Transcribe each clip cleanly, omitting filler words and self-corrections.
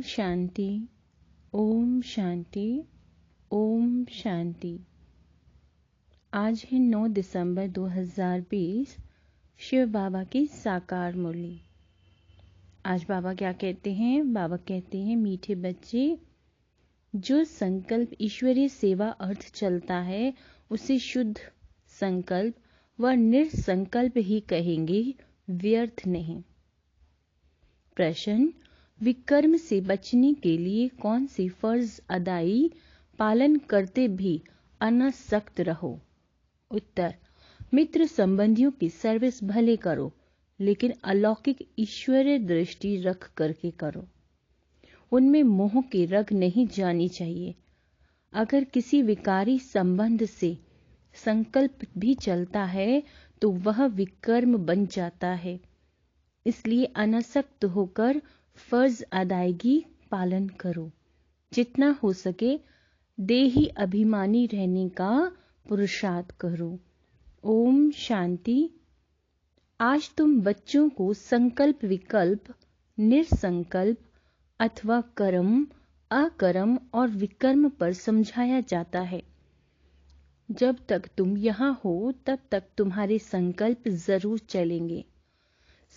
शांति, ओम शांति, ओम शांति। आज है 9 दिसंबर 2020, शिव बाबा की साकार मुरली। आज बाबा क्या कहते हैं? बाबा कहते हैं, मीठे बच्चे, जो संकल्प ईश्वरीय सेवा अर्थ चलता है उसे शुद्ध संकल्प व निरसंकल्प ही कहेंगे, व्यर्थ नहीं। प्रश्न: विकर्म से बचने के लिए कौन सी फर्ज अदाई पालन करते भी अनासक्त रहो? उत्तर: मित्र संबंधियों की सर्विस भले करो, लेकिन अलौकिक ईश्वरीय दृष्टि रख करके करो। उनमें मोह की रग नहीं जानी चाहिए। अगर किसी विकारी संबंध से संकल्प भी चलता है तो वह विकर्म बन जाता है। इसलिए अनासक्त होकर फर्ज अदायगी पालन करो। जितना हो सके देही अभिमानी रहने का पुरुषार्थ करो। ओम शांति। आज तुम बच्चों को संकल्प विकल्प, निरसंकल्प अथवा कर्म, अकर्म और विकर्म पर समझाया जाता है। जब तक तुम यहाँ हो तब तक तुम्हारे संकल्प जरूर चलेंगे।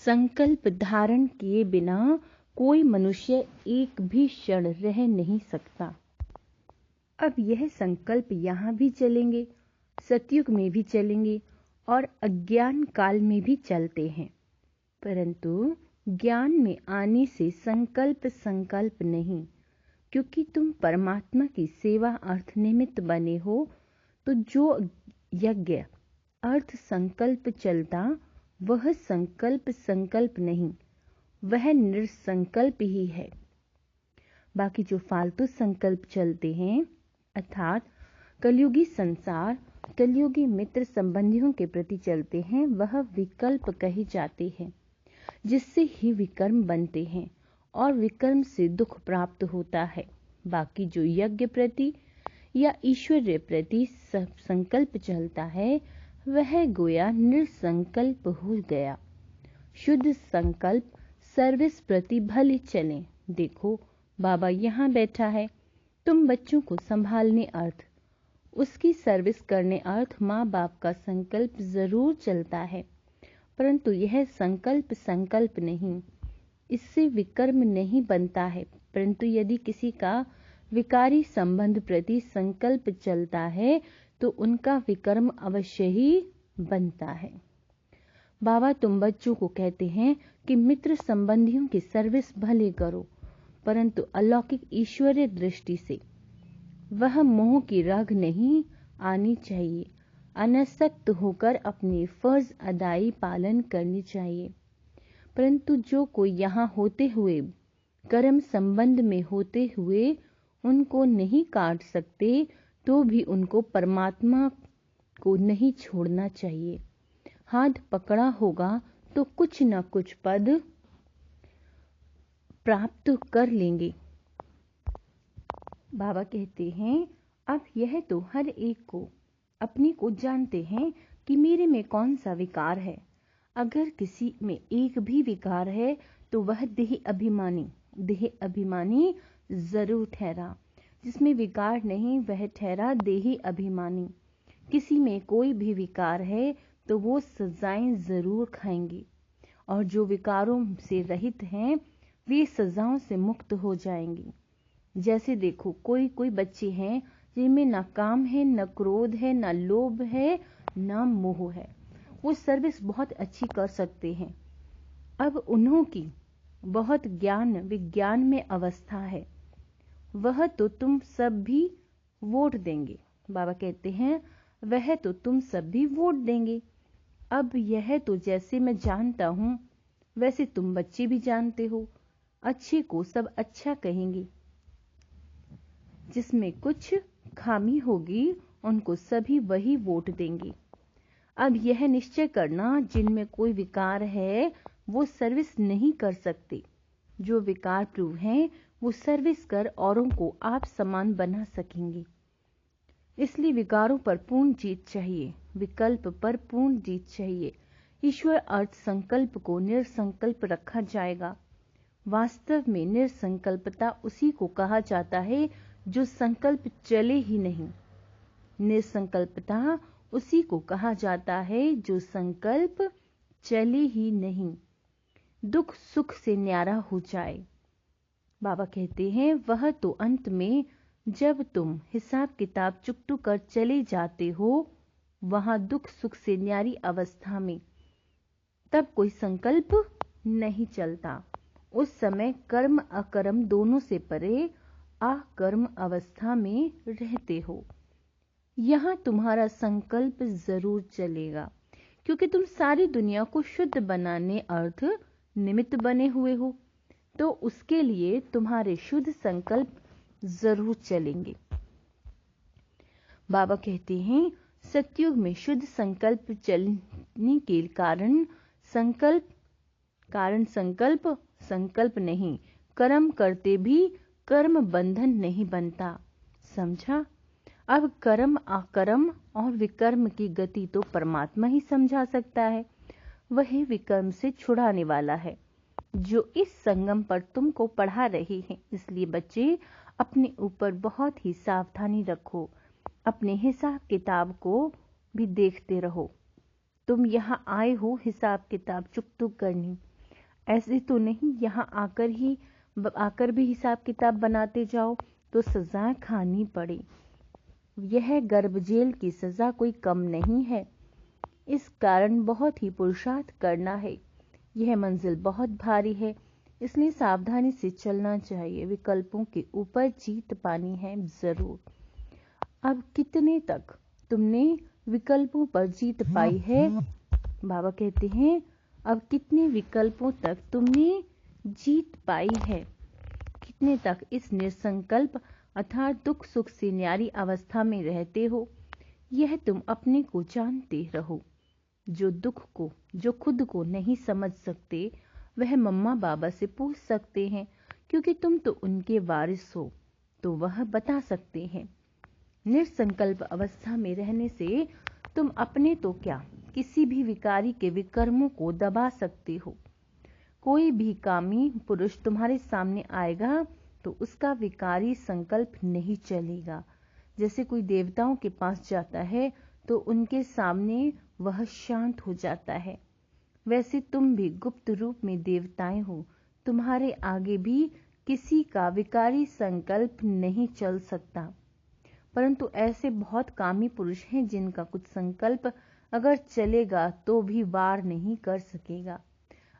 संकल्प धारण किए बिना कोई मनुष्य एक भी क्षण रह नहीं सकता। अब यह संकल्प यहाँ भी चलेंगे, सतयुग में भी चलेंगे और अज्ञान काल में भी चलते हैं। परंतु ज्ञान में आने से संकल्प नहीं, क्योंकि तुम परमात्मा की सेवा अर्थ निमित्त बने हो। तो जो यज्ञ अर्थ संकल्प चलता वह संकल्प नहीं, वह निरसंकल्प ही है। बाकी जो फालतू संकल्प चलते हैं, अर्थात कलयुगी संसार, कलयुगी मित्र संबंधियों के प्रति चलते हैं, वह विकल्प कहे जाते हैं, जिससे ही विकर्म बनते हैं और विकर्म से दुख प्राप्त होता है। बाकी जो यज्ञ प्रति या ईश्वरीय प्रति संकल्प चलता है, वह गोया निरसंकल्प हो गया। शुद्ध संकल्प सर्विस प्रति भले चलें। देखो, बाबा यहाँ बैठा है, तुम बच्चों को संभालने अर्थ, उसकी सर्विस करने अर्थ माँ बाप का संकल्प जरूर चलता है, परंतु यह संकल्प नहीं, इससे विकर्म नहीं बनता है। परंतु यदि किसी का विकारी संबंध प्रति संकल्प चलता है तो उनका विकर्म अवश्य ही बनता है। बाबा तुम बच्चों को कहते हैं कि मित्र संबंधियों की सर्विस भले करो, परंतु अलौकिक ईश्वरीय दृष्टि से। वह मोह की रग नहीं आनी चाहिए। अनासक्त होकर अपने फर्ज अदाई पालन करनी चाहिए। परंतु जो कोई यहाँ होते हुए, कर्म संबंध में होते हुए उनको नहीं काट सकते, तो भी उनको परमात्मा को नहीं छोड़ना चाहिए। हाथ पकड़ा होगा तो कुछ न कुछ पद प्राप्त कर लेंगे। बाबा कहते हैं, अब यह तो हर एक को अपने को जानते हैं कि मेरे में कौन सा विकार है। अगर किसी में एक भी विकार है तो वह देह अभिमानी जरूर ठहरा। जिसमें विकार नहीं वह ठहरा देही अभिमानी। किसी में कोई भी विकार है तो वो सजाएं जरूर खाएंगे, और जो विकारों से रहित हैं वे सजाओं से मुक्त हो जाएंगे। जैसे देखो, कोई बच्चे हैं जिनमें न काम है, न क्रोध है, न लोभ है, न मोह है। वो सर्विस बहुत अच्छी कर सकते हैं। अब उन्हों की बहुत ज्ञान विज्ञान में अवस्था है, वह तो तुम सब भी वोट देंगे। बाबा कहते हैं, वह तो तुम सब भी वोट देंगे। अब यह तो जैसे मैं जानता हूं वैसे तुम बच्चे भी जानते हो। अच्छे को सब अच्छा कहेंगे, जिसमें कुछ खामी होगी उनको सभी वही वोट देंगे। अब यह निश्चय करना, जिनमें कोई विकार है वो सर्विस नहीं कर सकते। जो विकार प्रूव हैं वो सर्विस कर औरों को आप समान बना सकेंगे। इसलिए विकारों पर पूर्ण जीत चाहिए, विकल्प पर पूर्ण जीत चाहिए। ईश्वर अर्थ संकल्प को निरसंकल्प रखा जाएगा। वास्तव में निसंकल्पता उसी को कहा जाता है जो संकल्प चले ही नहीं। निसंकल्पता उसी को कहा जाता है जो संकल्प चले ही नहीं, दुख सुख से न्यारा हो जाए। बाबा कहते हैं वह तो अंत में जब तुम हिसाब किताब चुकतू कर चले जाते हो, वहां दुख सुख से न्यारी अवस्था में, तब कोई संकल्प नहीं चलता। उस समय कर्म अकर्म दोनों से परे अकर्म अवस्था में रहते हो। यहां तुम्हारा संकल्प जरूर चलेगा, क्योंकि तुम सारी दुनिया को शुद्ध बनाने अर्थ निमित्त बने हुए हो, तो उसके लिए तुम्हारे शुद्ध संकल्प जरूर चलेंगे। बाबा कहते हैं सतयुग में शुद्ध संकल्प चलने के कारण संकल्प नहीं, कर्म करते भी कर्म बंधन नहीं बनता। समझा? अब कर्म अकर्म और विकर्म की गति तो परमात्मा ही समझा सकता है। वही विकर्म से छुड़ाने वाला है, जो इस संगम पर तुमको पढ़ा रहे हैं। इसलिए बच्चे अपने ऊपर बहुत ही सावधानी रखो, अपने हिसाब किताब को भी देखते रहो। तुम यहाँ आए हो हिसाब किताब चुकतू करनी, ऐसे तो नहीं यहाँ आकर भी हिसाब किताब बनाते जाओ तो सजा खानी पड़े। यह गर्भ जेल की सजा कोई कम नहीं है। इस कारण बहुत ही पुरुषार्थ करना है। यह मंजिल बहुत भारी है, इसलिए सावधानी से चलना चाहिए। विकल्पों के ऊपर जीत पानी है जरूर। अब कितने तक तुमने विकल्पों पर जीत पाई है? बाबा कहते हैं अब कितने विकल्पों तक तुमने जीत पाई है, कितने तक इस निसंकल्प अर्थात दुख सुख से न्यारी अवस्था में रहते हो, यह तुम अपने को जानते रहो। जो खुद को नहीं समझ सकते वह मम्मा बाबा से पूछ सकते हैं, क्योंकि तुम तो उनके वारिस हो, तो वह बता सकते हैं। निसंकल्प अवस्था में रहने से तुम अपने तो क्या किसी भी विकारी के विकर्मों को दबा सकते हो। कोई भी कामी पुरुष तुम्हारे सामने आएगा तो उसका विकारी संकल्प नहीं चलेगा। जैसे कोई देवताओं के पास जाता है तो उनके सामने वह शांत हो जाता है, वैसे तुम भी गुप्त रूप में देवताएं हो। तुम्हारे आगे भी किसी का विकारी संकल्प नहीं चल सकता। परंतु ऐसे बहुत कामी पुरुष हैं जिनका कुछ संकल्प अगर चलेगा तो भी वार नहीं कर सकेगा,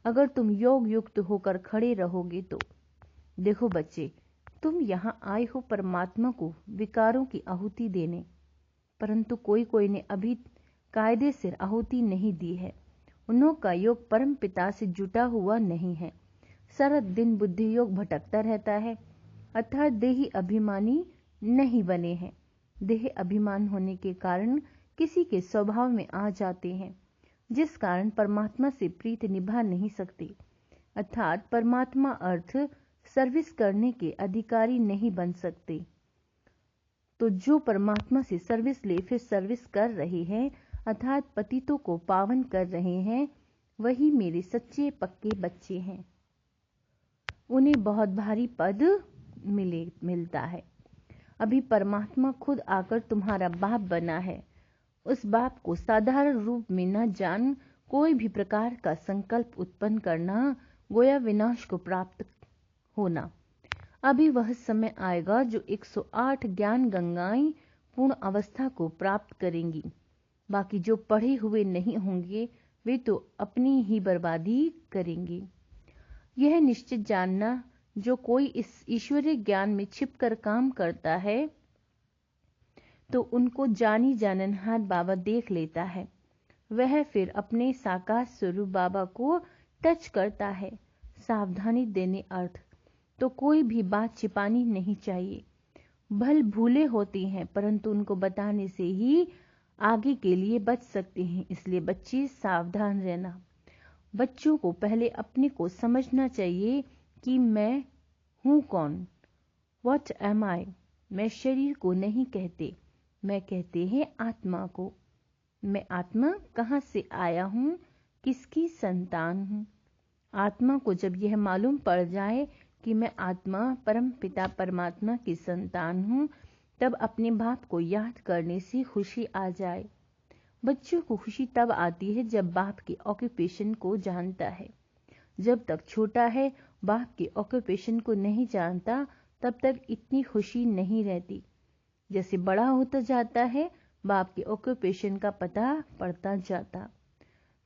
अगर तुम योग युक्त होकर खड़े रहोगे तो। देखो बच्चे, तुम यहाँ आए हो परमात्मा को विकारों की आहुति देने, परंतु कोई ने अभी कायदे से आहुति नहीं दी है। उन्हों का योग परम पिता से जुटा हुआ नहीं है। सारा दिन बुद्धि योग भटकता रहता है, अर्थात देही अभिमानी नहीं बने हैं। देह अभिमान होने के कारण किसी के स्वभाव में आ जाते हैं, जिस कारण परमात्मा से प्रीत निभा नहीं सकते, अर्थात परमात्मा अर्थ सर्विस करने के अधिकारी नहीं बन सकते। तो जो परमात्मा से सर्विस ले फिर सर्विस कर रहे हैं, अर्थात पतितों को पावन कर रहे हैं, वही मेरे सच्चे पक्के बच्चे हैं। उन्हें बहुत भारी पद मिलता है। अभी परमात्मा खुद आकर तुम्हारा बाप बना है। उस बाप को साधारण रूप में न जान कोई भी प्रकार का संकल्प उत्पन्न करना गोया विनाश को प्राप्त होना। अभी वह समय आएगा जो 108 ज्ञान गंगाएं पूर्ण अवस्था को प्राप्त करेंगी। बाकी जो पढ़े हुए नहीं होंगे वे तो अपनी ही बर्बादी करेंगे। यह निश्चित जानना, जो कोई इस ईश्वरीय ज्ञान में छिपकर काम करता है तो उनको जानी जाननहार बाबा देख लेता है। वह फिर अपने साकार स्वरूप बाबा को टच करता है। सावधानी देने अर्थ तो कोई भी बात छिपानी नहीं चाहिए। भल भूले होती हैं, परंतु उनको बताने से ही आगे के लिए बच सकते हैं। इसलिए बच्चे सावधान रहना। बच्चों को पहले अपने को समझना चाहिए कि मैं हूँ कौन, व्हाट एम आई। मैं शरीर को नहीं कहते, मैं कहते हैं आत्मा को। मैं आत्मा कहाँ से आया हूँ, किसकी संतान हूँ। आत्मा को जब यह मालूम पड़ जाए कि मैं आत्मा परम पिता परमात्मा की संतान हूँ, तब अपने बाप को याद करने से खुशी आ जाए। बच्चों को खुशी तब आती है जब बाप की ऑक्यूपेशन को जानता है। जब तक छोटा है, बाप की ऑक्यूपेशन को नहीं जानता, तब तक इतनी खुशी नहीं रहती। जैसे बड़ा होता जाता है, बाप की ऑक्यूपेशन का पता पड़ता जाता,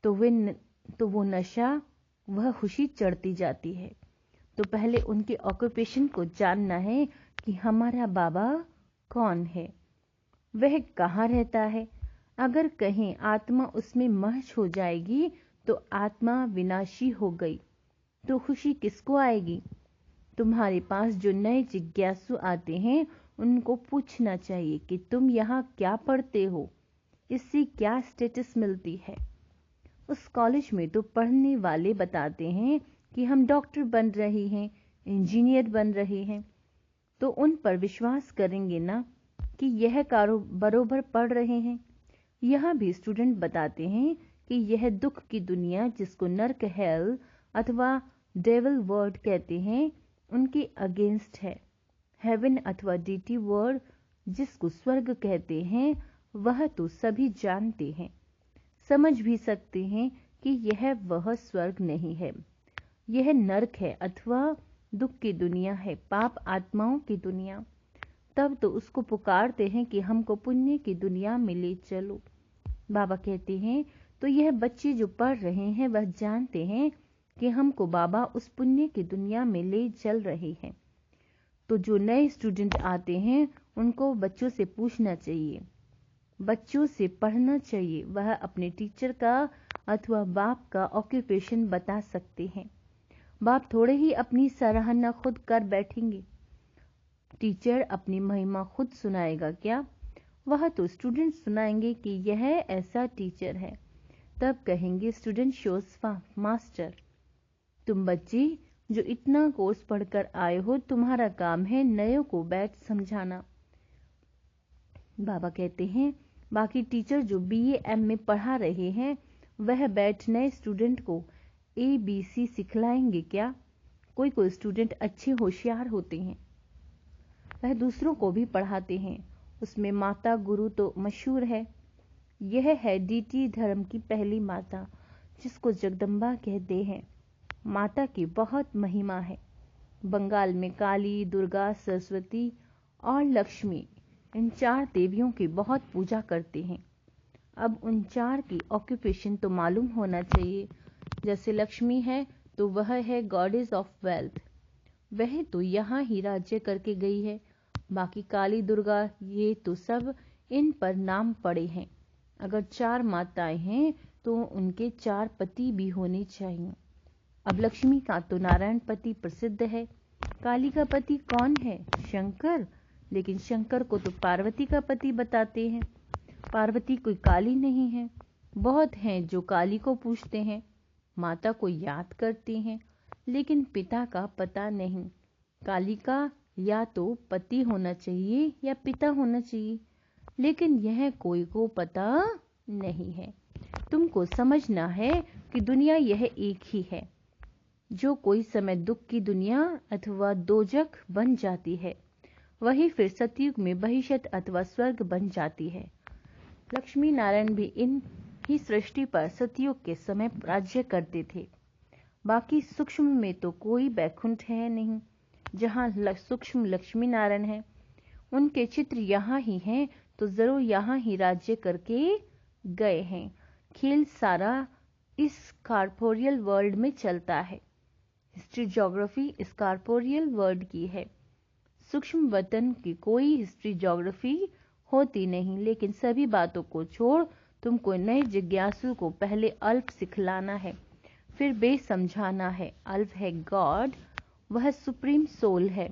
तो वो नशा, वह खुशी चढ़ती जाती है। तो पहले उनके ऑक्यूपेशन को जानना है कि हमारा बाबा कौन है, वह कहाँ रहता है। अगर कहीं आत्मा उसमें मर्ज हो जाएगी तो आत्मा विनाशी हो गई, तो खुशी किसको आएगी? तुम्हारे पास जो नए जिज्ञासु आते हैं, उनको पूछना चाहिए कि तुम यहाँ क्या पढ़ते हो, इससे क्या स्टेटस मिलती है। उस कॉलेज में तो पढ़ने वाले बताते हैं कि हम डॉक्टर बन रहे हैं, इंजीनियर बन रहे हैं, तो उन पर विश्वास करेंगे ना कि यह बरोबर पढ़ रहे हैं। यहाँ भी स्टूडेंट बताते हैं कि यह दुख की दुनिया, जिसको नर्क हेल अथवा डेविल वर्ल्ड कहते हैं, उनके अगेंस्ट है। हेवन अथवा डीटी वर्ल्ड, जिसको स्वर्ग कहते हैं, वह तो सभी जानते हैं, समझ भी सकते हैं कि यह वह स्वर्ग नहीं है, यह नर्क है अथवा दुख की दुनिया है, पाप आत्माओं की दुनिया। तब तो उसको पुकारते हैं कि हमको पुण्य की दुनिया में ले चलो। बाबा कहते हैं, तो यह बच्चे जो पढ़ रहे हैं वह जानते हैं कि हमको बाबा उस पुण्य की दुनिया में ले चल रहे हैं। तो जो नए स्टूडेंट आते हैं, उनको बच्चों से पूछना चाहिए, बच्चों से पढ़ना चाहिए। वह अपने टीचर का अथवा बाप का ऑक्यूपेशन बता सकते हैं। बाप थोड़े ही अपनी सराहना खुद कर बैठेंगे। टीचर अपनी महिमा खुद सुनाएगा क्या? वह तो स्टूडेंट सुनाएंगे कि यह ऐसा टीचर है। तब कहेंगे स्टूडेंट शोज मास्टर। तुम बच्चे जो इतना कोर्स पढ़कर आए हो, तुम्हारा काम है नयों को बैठ समझाना। बाबा कहते हैं, बाकी टीचर जो BA MA पढ़ा रहे हैं, वह बैठ नए स्टूडेंट को ABC सिखलाएंगे क्या? कोई स्टूडेंट अच्छे होशियार होते हैं, वह दूसरों को भी पढ़ाते हैं। उसमें माता गुरु तो मशहूर है। यह है DT धर्म की पहली माता, जिसको जगदम्बा कहते हैं। माता की बहुत महिमा है। बंगाल में काली, दुर्गा, सरस्वती और लक्ष्मी, इन 4 देवियों की बहुत पूजा करते हैं। अब उन 4 की ऑक्यूपेशन तो मालूम होना चाहिए। जैसे लक्ष्मी है तो वह है गॉडेस ऑफ वेल्थ, वह तो यहाँ ही राज्य करके गई है। बाकी काली, दुर्गा, ये तो सब इन पर नाम पड़े हैं। अगर 4 माताएं हैं तो उनके 4 पति भी होने चाहिए। अब लक्ष्मी का तो नारायण पति प्रसिद्ध है। काली का पति कौन है? शंकर। लेकिन शंकर को तो पार्वती का पति बताते हैं। पार्वती कोई काली नहीं है। बहुत हैं जो काली को पूछते हैं, माता को याद करते हैं, लेकिन पिता का पता नहीं। काली का या तो पति होना चाहिए या पिता होना चाहिए, लेकिन यह कोई को पता नहीं है। तुमको समझना है कि दुनिया यह एक ही है, जो कोई समय दुख की दुनिया अथवा दोजख बन जाती है, वही फिर सतयुग में बहिष्त अथवा स्वर्ग बन जाती है। लक्ष्मी नारायण भी इन ही सृष्टि पर सतयुग के समय राज्य करते थे। बाकी सूक्ष्म में तो कोई बैकुंठ है नहीं, जहाँ सूक्ष्म लक्ष्मी नारायण है। उनके चित्र यहाँ ही हैं, तो जरूर यहाँ ही राज्य करके गए हैं। खेल सारा इस कॉर्पोरियल वर्ल्ड में चलता है। हिस्ट्री ज्योग्राफी इस कॉर्पोरियल वर्ल्ड की है। सूक्ष्म वतन की कोई हिस्ट्री ज्योग्राफी होती नहीं। लेकिन सभी बातों को छोड़ तुमको नए जिज्ञासु को पहले अल्प सिखलाना है, फिर बेस समझाना है। अल्प है गॉड, वह सुप्रीम सोल है।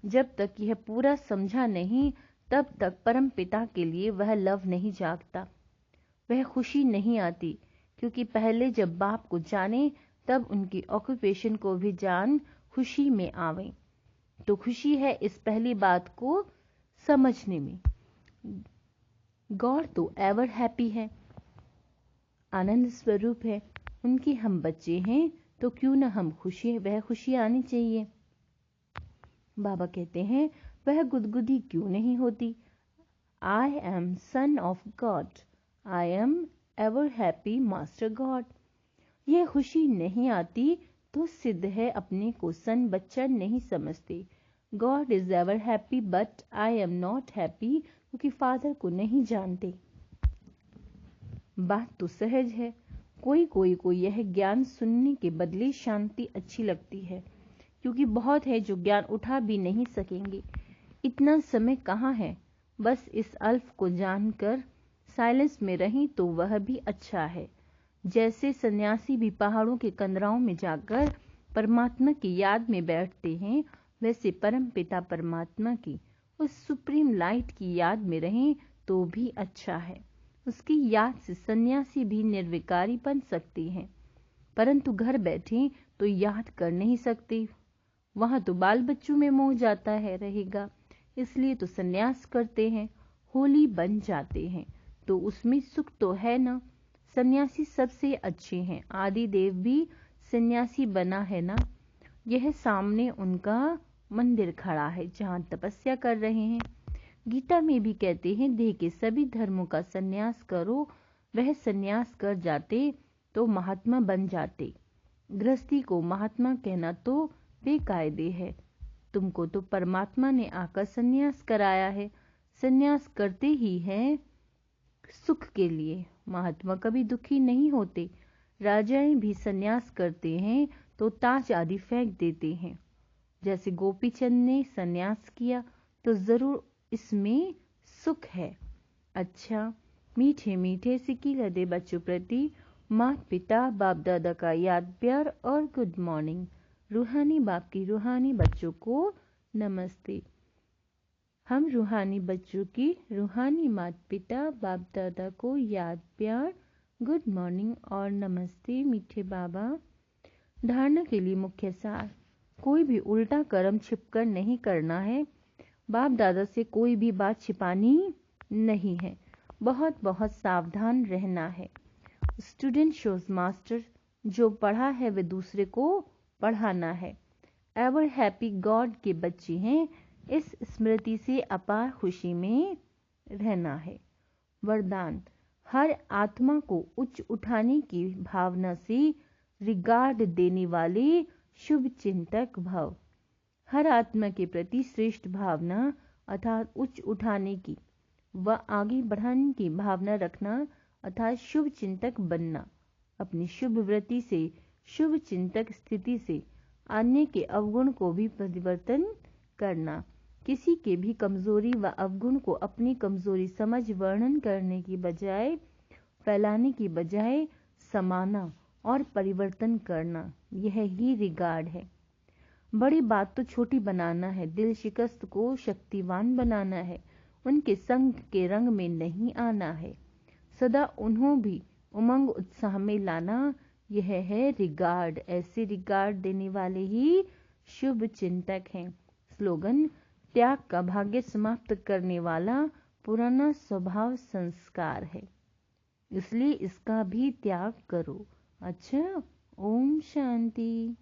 जब तक यह पूरा समझा नहीं, तब तक परम पिता के लिए वह लव नहीं जागता, वह खुशी नहीं आती। क्योंकि पहले जब बाप को जाने, तब उनकी ऑक्यूपेशन को भी जान खुशी में आवे। तो खुशी है इस पहली बात को समझने में। गॉड तो एवर हैप्पी है, आनंद स्वरूप है। उनके हम बच्चे हैं तो क्यों न हम वह खुशी आनी चाहिए। बाबा कहते हैं वह गुदगुदी क्यों नहीं होती। I am son of God, I am ever happy master God. यह खुशी नहीं आती तो सिद्ध है अपने को सन बच्चा नहीं समझते। God is ever happy but I am not happy, क्योंकि फादर को नहीं जानते। बात तो सहज है। कोई को यह ज्ञान सुनने के बदले शांति अच्छी लगती है, क्योंकि बहुत है जो ज्ञान उठा भी नहीं सकेंगे। इतना समय कहाँ है। बस इस अल्फ को जानकर साइलेंस में रहीं तो वह भी अच्छा है। जैसे सन्यासी भी पहाड़ों के कंदराओं में जाकर परमात्मा की याद में बैठते हैं, वैसे परम पिता परमात्मा की उस सुप्रीम लाइट की याद में रहें तो भी अच्छा है। उसकी याद से सन्यासी भी निर्विकारी बन सकते हैं, परंतु घर बैठे तो याद कर नहीं सकते। वहां तो बाल बच्चों में मोह जाता है रहेगा, इसलिए तो सन्यास करते हैं, होली बन जाते हैं, तो उसमें सुख तो है ना। सन्यासी सबसे अच्छे हैं। आदि देव भी सन्यासी बना है ना। यह सामने उनका मंदिर खड़ा है जहां तपस्या कर रहे हैं। गीता में भी कहते हैं देह के सभी धर्मों का सन्यास करो। वह सन्यास कर जाते तो महात्मा बन जाते। गृहस्थी को महात्मा कहना तो बेकायदे है। तुमको तो परमात्मा ने आकर सन्यास कराया है। सन्यास करते ही है सुख के लिए। महात्मा कभी दुखी नहीं होते। राजाएं भी सन्यास करते हैं तो ताज आदि फेंक देते हैं। जैसे गोपीचंद ने सन्यास किया तो जरूर इसमें सुख है। अच्छा, मीठे मीठे सिक्की लदे बच्चों प्रति माता पिता बाप दादा का याद प्यार और गुड मॉर्निंग। रूहानी बाप की रूहानी बच्चों को नमस्ते। हम रूहानी बच्चों की रूहानी माता पिता बाप दादा को याद प्यार गुड मॉर्निंग और नमस्ते मीठे बाबा। धारणा के लिए मुख्य सार। कोई भी उल्टा कर्म छिपकर नहीं करना है। बाप दादा से कोई भी बात छिपानी नहीं है। बहुत बहुत सावधान रहना है। Student shows master. जो पढ़ा है वे दूसरे को पढ़ाना है। एवर हैप्पी गॉड के बच्चे हैं। इस स्मृति से अपार खुशी में रहना है। वरदान। हर आत्मा को उच्च उठाने की भावना से रिगार्ड देने वाले शुभ चिंतक भव। हर आत्मा के प्रति श्रेष्ठ भावना अर्थात उच्च उठाने की व आगे बढ़ाने की भावना रखना अर्थात शुभ चिंतक बनना। अपनी शुभ वृत्ति से शुभ चिंतक स्थिति से अन्य के अवगुण को भी परिवर्तन करना। किसी के भी कमजोरी व अवगुण को अपनी कमजोरी समझ वर्णन करने की बजाय फैलाने की बजाय समाना और परिवर्तन करना, यह ही रिगार्ड है। बड़ी बात तो छोटी बनाना है। दिल शिकस्त को शक्तिवान बनाना है। उनके संग के रंग में नहीं आना है। सदा उन्हों भी उमंग उत्साह में लाना, यह है रिगार्ड। ऐसे रिगार्ड देने वाले ही शुभ चिंतक हैं। स्लोगन। त्याग का भाग्य समाप्त करने वाला पुराना स्वभाव संस्कार है, इसलिए इसका भी त्याग करो। अच्छा, ओम शांति।